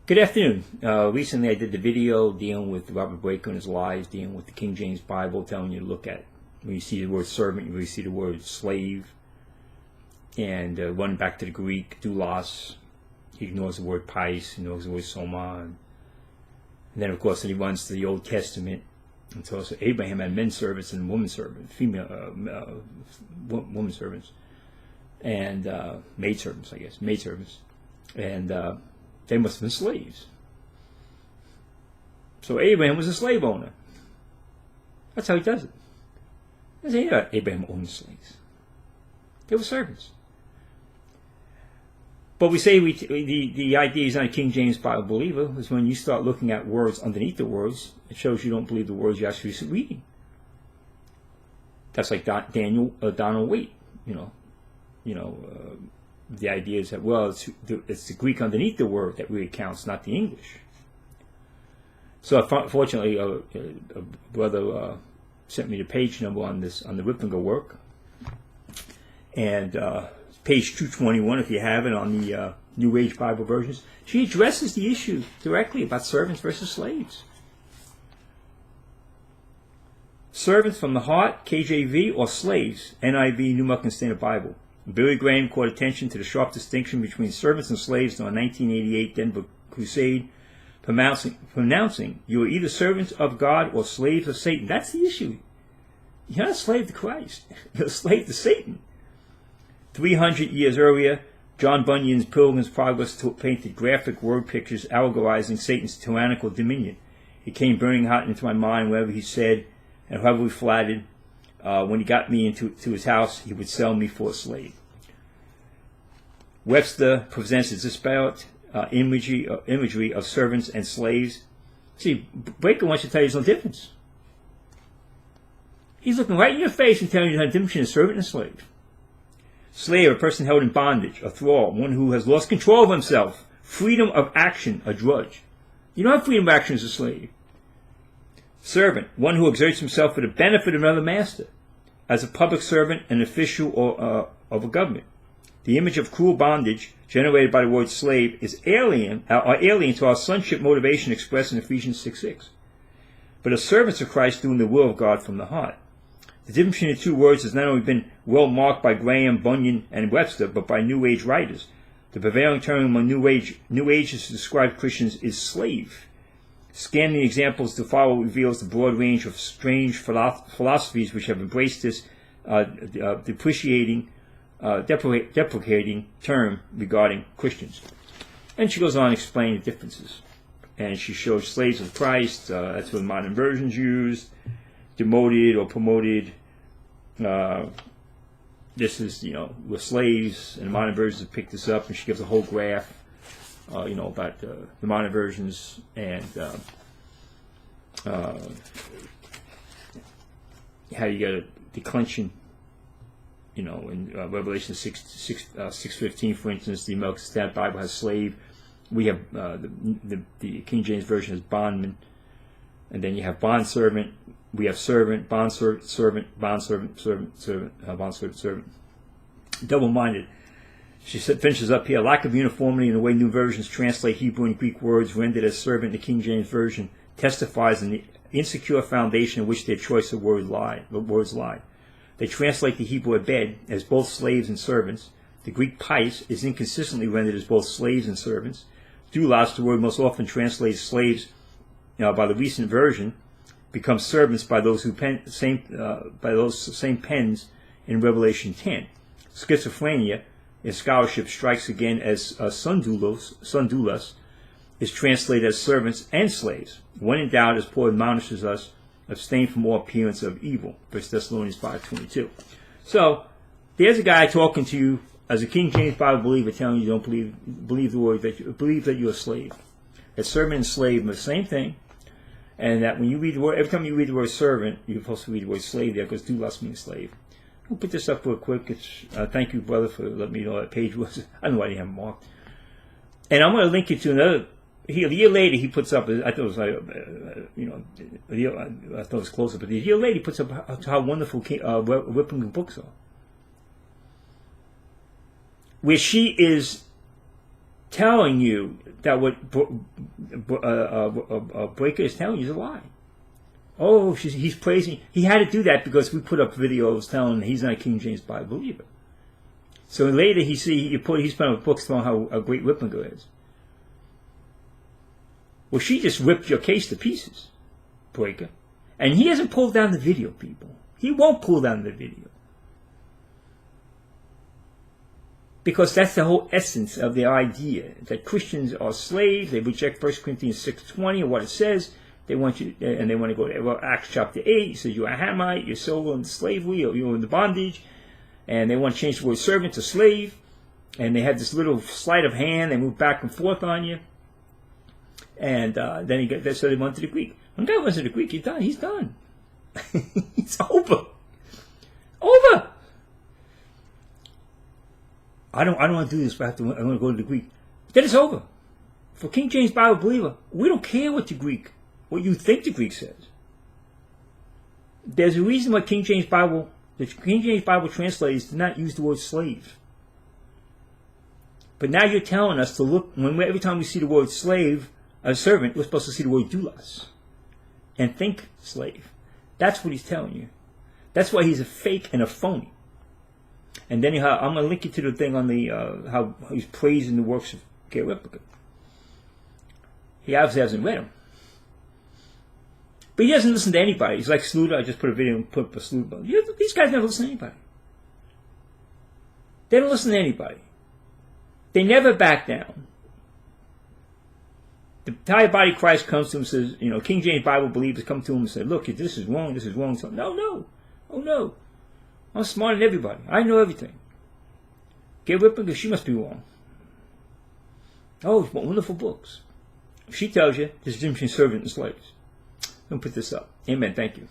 Good afternoon. Recently I did the video dealing with Robert Breaker and his lies, dealing with the King James Bible, telling you to look at, when you see the word servant, you really see the word slave. And running back to the Greek, doulos, he ignores the word pais, he ignores the word soma. And then of course he runs to the Old Testament and tells us Abraham had men servants and women servants, women servants, and maid servants, I guess, maid servants. And they must have been slaves. So Abraham was a slave owner. That's how he does it. Abraham owned slaves. They were servants. But we say the idea is not a King James Bible believer is when you start looking at words underneath the words, it shows you don't believe the words you're actually reading. That's like Donald Waite, the idea is that, well, it's the Greek underneath the word that really counts, not the English. So fortunately, a brother sent me the page number on the Ripplinger work, and page 221, if you have it, on the New Age Bible versions. She addresses the issue directly about servants versus slaves. Servants from the heart, KJV, or slaves, NIV, New American Standard Bible. Billy Graham called attention to the sharp distinction between servants and slaves in our 1988 Denver Crusade, pronouncing you are either servants of God or slaves of Satan. That's the issue. You're not a slave to Christ. You're a slave to Satan. 300 years earlier, John Bunyan's Pilgrim's Progress painted graphic word pictures allegorizing Satan's tyrannical dominion. It came burning hot into my mind whenever he said, and however he flattered, when he got me into his house, he would sell me for a slave. Webster presents a disparate imagery of servants and slaves. See, Breaker wants to tell you there's no difference. He's looking right in your face and telling you there's no difference between a servant and a slave. Slave, a person held in bondage, a thrall, one who has lost control of himself. Freedom of action, a drudge. You don't have freedom of action as a slave. Servant, one who exerts himself for the benefit of another master, as a public servant, an official of a government. The image of cruel bondage generated by the word slave is alien to our sonship motivation expressed in Ephesians 6:6. But as servants of Christ doing the will of God from the heart. The difference between the two words has not only been well marked by Graham, Bunyan, and Webster, but by New Age writers. The prevailing term among New Agers to describe Christians is slave. Scanning the examples to follow reveals the broad range of strange philosophies which have embraced this deprecating term regarding Christians. And she goes on to explain the differences. And she shows slaves of Christ, that's what modern versions used, demoted or promoted. This is, with slaves, and modern versions have picked this up, and she gives a whole graph, about the modern versions and how you get a declension, in Revelation 6:15, for instance, the American Standard Bible has slave. We have the King James Version has bondman, and then you have bond servant. We have servant, bond servant, bond servant, bond servant. Double-minded. She finishes up here. Lack of uniformity in the way new versions translate Hebrew and Greek words rendered as servant in the King James Version testifies in the insecure foundation in which their choice of words lie. They translate the Hebrew abed as both slaves and servants. The Greek pais is inconsistently rendered as both slaves and servants. Doulos, the word most often translates slaves by the recent version, become servants by those same pens in Revelation 10. Schizophrenia in scholarship strikes again as sundoulos is translated as servants and slaves. When in doubt, as Paul admonishes us, abstain from all appearance of evil. 1 Thessalonians 5:22. So there's a guy talking to you as a King James Bible believer, telling you don't believe the word, believe that you're a slave. That servant and slave are the same thing. And that when you read the word, every time you read the word servant, you're supposed to read the word slave there, because doulos means slave. I'll put this up real quick. Thank you, brother, for letting me know what that page was. I don't know why I didn't have it marked. And I'm going to link you to another. A year later, he puts up. I thought it was I thought it was closer, but a year later, he puts up how wonderful Ripplinger books are, where she is telling you what Breaker is telling you is a lie. Oh, he's praising. He had to do that because we put up videos telling he's not a King James Bible believer. So later he's put up books telling how great Ripplinger is. Well, she just ripped your case to pieces, Breaker. And he hasn't pulled down the video, people. He won't pull down the video. Because that's the whole essence of the idea, that Christians are slaves. They reject 1 Corinthians 6:20 and what it says. They want you, and they want to go to Acts chapter 8. It says you're a Hamite, you're sold into slavery, or you're in the bondage. And they want to change the word servant to slave. And they have this little sleight of hand. They move back and forth on you. And then so they went to the Greek. When God went to the Greek, he's done. He's done. It's over. Over. I don't want to do this, but I want to go to the Greek. Then it's over. For King James Bible believer, we don't care what you think the Greek says. There's a reason why the King James Bible translators did not use the word slave. But now you're telling us to look, every time we see the word slave, a servant, we're supposed to see the word doulos and think slave. That's what he's telling you. That's why he's a fake and a phony. And then I'm going to link you to the thing on the how he's praising the works of Ger Ripplinger. He obviously hasn't read them. But he doesn't listen to anybody. He's like Sluder. I just put a video and put up a Sluder. These guys never listen to anybody. They don't listen to anybody. They never back down. The entire body of Christ comes to him and says, King James Bible believers come to him and say, look, this is wrong, this is wrong. So, no. Oh, no. I'm smarter than everybody. I know everything. Ger Ripplinger, she must be wrong. Oh, wonderful books. She tells you there's a difference between servant and slaves. Let me put this up. Amen. Thank you.